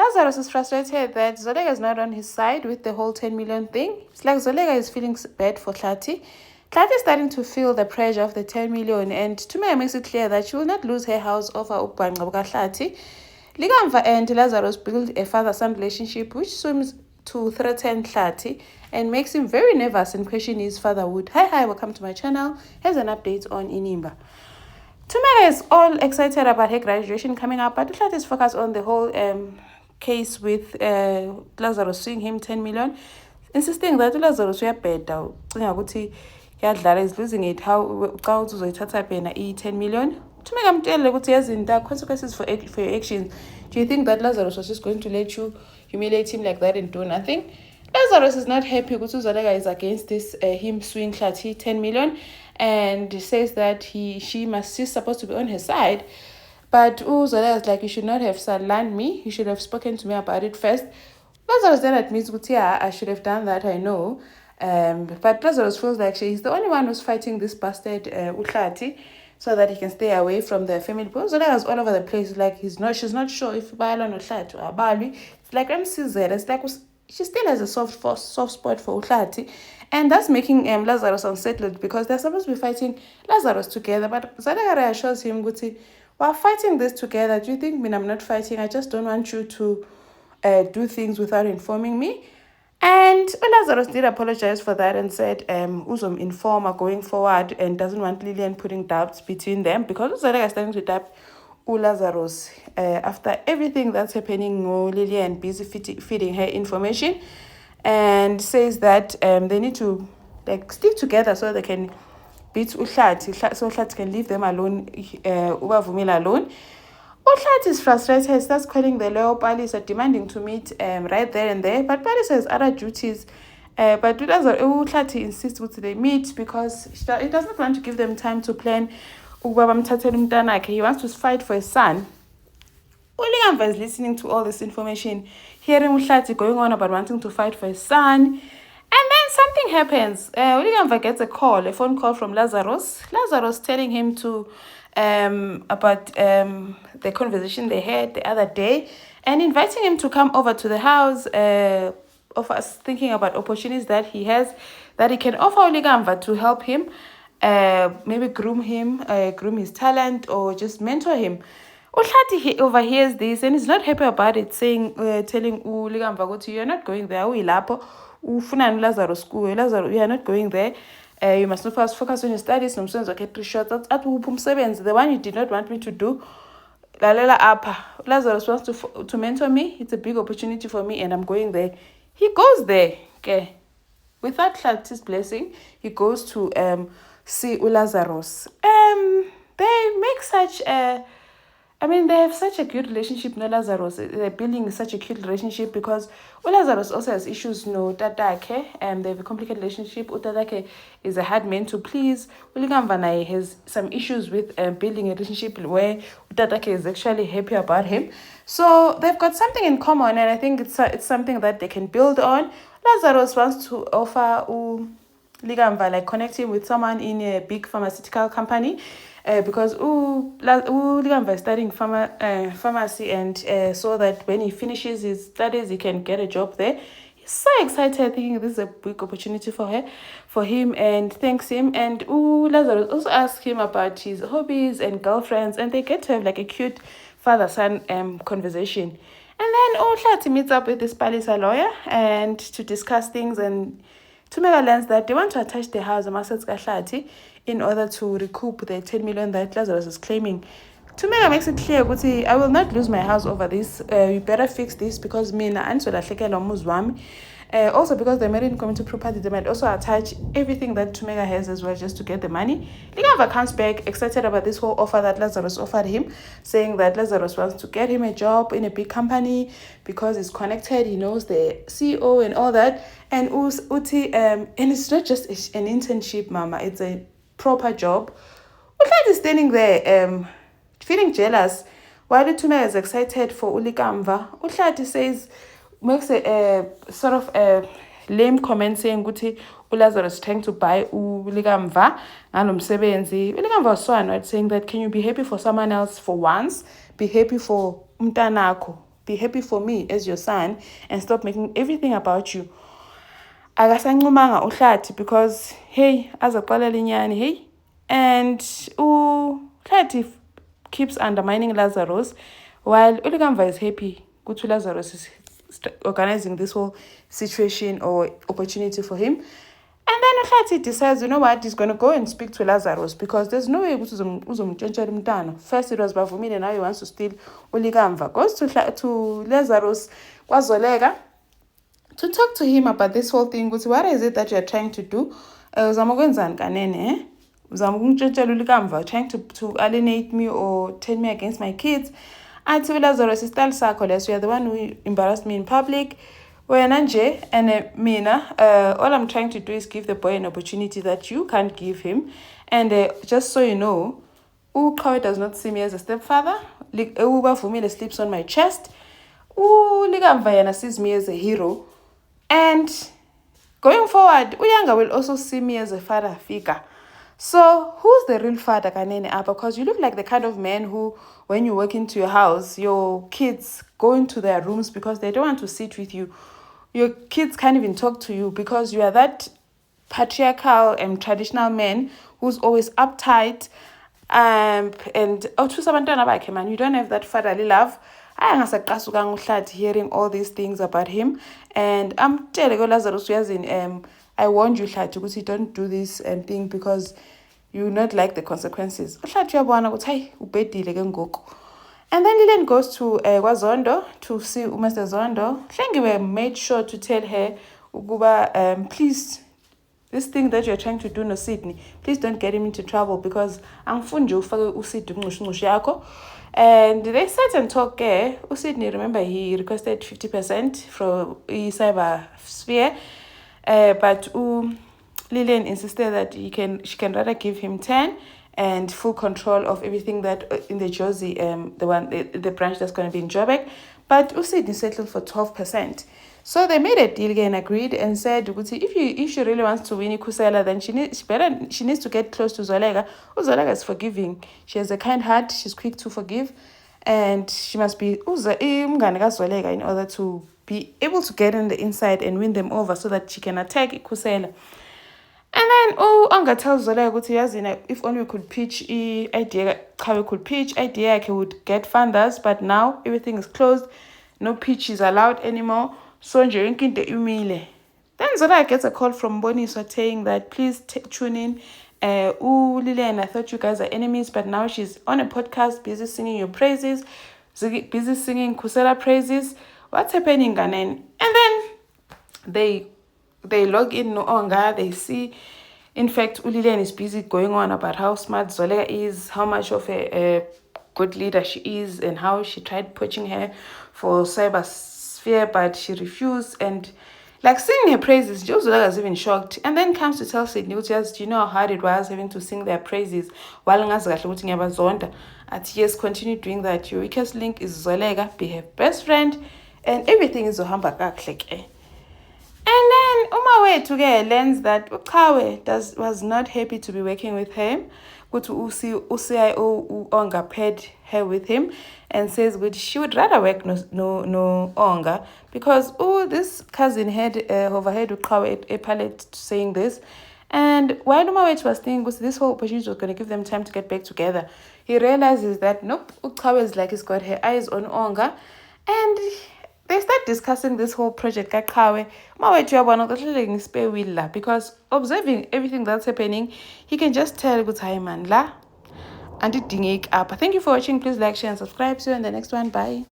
Lazarus is frustrated that Zolega is not on his side with the whole 10 million thing. It's like Zolega is feeling bad for Tlati. Tlati is starting to feel the pressure of the 10 million, and Tumeka makes it clear that she will not lose her house over Ubhangqa Tlati. Likamva and Lazarus build a father-son relationship which seems to threaten Tlati and makes him very nervous and question his fatherhood. Hi, welcome to my channel. Here's an update on Inimba. Tumeka is all excited about her graduation coming up, but Tlati is focused on the whole case with Lazarus suing him 10 million, insisting that Lazarus uyabheda ucinga ukuthi yadlala is losing it how xa uzoyithatha phena i-10 million. Tumeka amtshele ukuthi yazini there are consequences for your actions. Do you think that Lazarus was just going to let you humiliate him like that and do nothing? Lazarus is not happy ukuthi Zolega is against this him suing Tlati 10 million and says that she's supposed to be on her side. But Zolega is like, you should not have sidelined me. You should have spoken to me about it first. Lazarus then admits, yeah, I should have done that, I know. But Lazarus feels like he's the only one who's fighting this bastard Tlati so that he can stay away from the family. Because Zolega is all over the place. Like she's not sure if Baila or Tlati or Abali. It's like MCZ. It's like she still has a soft spot for Tlati. And that's making Lazarus unsettled because they're supposed to be fighting Lazarus together. But Zolega reassures him, Guti, we're fighting this together. Do you think I'm not fighting? I just don't want you to do things without informing me. And Lazarus did apologize for that and said Uzom informer going forward and doesn't want Lillian putting doubts between them because Zolega is starting to doubt Lazarus after everything that's happening. Lillian busy feeding her information and says that they need to stick together so they can beat Tlati, so Tlati can leave them alone, Ubavumile alone. Tlati is frustrated, starts calling the lawyer Palisa, demanding to meet right there and there, but Palisa has other duties. But Tlati insists that they meet because he does not want to give them time to plan. He wants to fight for his son. Ulikamva is listening to all this information, hearing Tlati going on about wanting to fight for his son. And then something happens. Ulikamva gets a phone call from Lazarus. Lazarus telling him to about the conversation they had the other day and inviting him to come over to the house of us, thinking about opportunities that he has that he can offer Ulikamva to help him, maybe groom his talent or just mentor him. Tlati overhears this and is not happy about it, saying, telling Ulikamva, you're not going there. Lazarus, you are not going there. You must not first focus on your studies. The one you did not want me to do. Lazarus wants to mentor me. It's a big opportunity for me and I'm going there. He goes there. Okay. Without Tlati's blessing, he goes to see Lazarus. They make such a... they have such a good relationship, Lazarus. They're building such a cute relationship because Lazarus also has issues, Tatake, and they have a complicated relationship. Tatake is a hard man to please. Ulikamva has some issues with building a relationship where Tatake is actually happy about him. So they've got something in common, and I think it's something that they can build on. Lazarus wants to offer Ulikamva, connect him with someone in a big pharmaceutical company. Because Ulikamva is studying pharmacy and so that when he finishes his studies, he can get a job there. He's so excited, thinking this is a big opportunity for him, and thanks him. And Lazarus also asks him about his hobbies and girlfriends, and they get to have a cute father-son conversation. And then Tlati meets up with this Palisa lawyer and to discuss things, and Tumeka learns that they want to attach the house assets Tlati in order to recoup the 10 million that Lazarus is claiming. Tumeka makes it clear, I will not lose my house over this. You better fix this because mina anizolahlekela umuzi wami. Also because the married community property, they might also attach everything that Tumeka has as well just to get the money. Likamva comes back excited about this whole offer that Lazarus offered him, saying that Lazarus wants to get him a job in a big company because he's connected, he knows the CEO and all that. And and it's not just an internship, mama, it's a proper job. Tlati is standing there feeling jealous while Tumeka is excited for Ulikamva. Tlati makes a sort of a lame comment saying ukuthi Lazarus is trying to buy Ulikamva ngalomsebenzi. Ulikamva was so annoyed, saying that can you be happy for someone else for once? Be happy for umntanakho. be happy for me as your son and stop making everything about you. Akasancumanga uHlathi because hey azoxolela inyani hey, and uHlathi keeps undermining Lazarus while uLikamva is happy ukuthi Lazarus is organizing this whole situation or opportunity for him. And then uHlathi decides, you know what, he's going to go and speak to Lazarus because there's no way ukuthi uzomtshentshela umntana. First it was bavumile, now he wants to steal uLikamva. Goes to Lazarus kwaZoleka to talk to him about this whole thing. What is it that you're trying to do? Uzama ukwenzani kanene? Uzama ukungitshentshela uLikamva, trying to alienate me or turn me against my kids. Athi Lazarus isitali sakho leso, you're the one who embarrassed me in public. Wena nje and mina, all I'm trying to do is give the boy an opportunity that you can't give him. And just so you know, uQhawe does not see me as a stepfather. Ubavumile sleeps on my chest. Likamva yena sees me as a hero. And going forward, Uyanga will also see me as a father figure. So who's the real father kanene apa? Because you look like the kind of man who, when you walk into your house, your kids go into their rooms because they don't want to sit with you. Your kids can't even talk to you because you are that patriarchal and traditional man who's always uptight. And man, you don't have that fatherly love. Hearing all these things about him, and I'm telling you, Lazarus, I warned you, Hlathi, don't do this thing because you not like the consequences. And then Lilian goes to Zondo to see Master Zondo. Hlengiwe made sure to tell her, Ukuba, please, this thing that you're trying to do no Sydney, please don't get him into trouble because angifuni ufake uSidney kunqushnqushu yakho. And they sat and talked. uSidney, remember, he requested 50% from cyber sphere, but Lilian insisted that she can rather give him 10 and full control of everything that in the Jozi, the branch that's going to be in Joburg. But uSidney settled for 12%. So they made a deal and agreed and said, if she really wants to win Khusela, then she needs to get close to Zolega. Zolega is forgiving. She has a kind heart. She's quick to forgive, and she must be Zolega in order to be able to get on the inside and win them over, so that she can attack Khusela. And then Anga tells Zolega, if only we could pitch idea, how we could pitch idea, I would get funders, but now everything is closed. No pitch is allowed anymore. So then Zola gets a call from Boniso saying that please tune in. Lilian, I thought you guys are enemies, but now she's on a podcast, busy singing your praises, busy singing Khusela praises. What's happening, Ganen? And then they log in no Onga, they see, in fact, Lilian is busy going on about how smart Zola is, how much of a good leader she is, and how she tried poaching her for cyber sphere, but she refused. And like singing her praises, Zola was even shocked. And then comes to tell Sydney, do you know how hard it was having to sing their praises while Zonda? At yes, continue doing that. Your weakest link is Zolega, be her best friend, and everything is Zohamba Kakleke. And then Umawe learns that uQhawe was not happy to be working with him. Go to UCIO Onga paired her with him and says she would rather work no Onga because this cousin had overheard uQhawe a palette saying this. And while Umawet was thinking this whole opportunity was going to give them time to get back together, he realizes that nope, uQhawe is like he's got her eyes on Onga, and they start discussing this whole project kaQhawe. Because observing everything that's happening, he can just tell hi man la and it ding up. Thank you for watching. Please like, share, and subscribe. See you in the next one. Bye.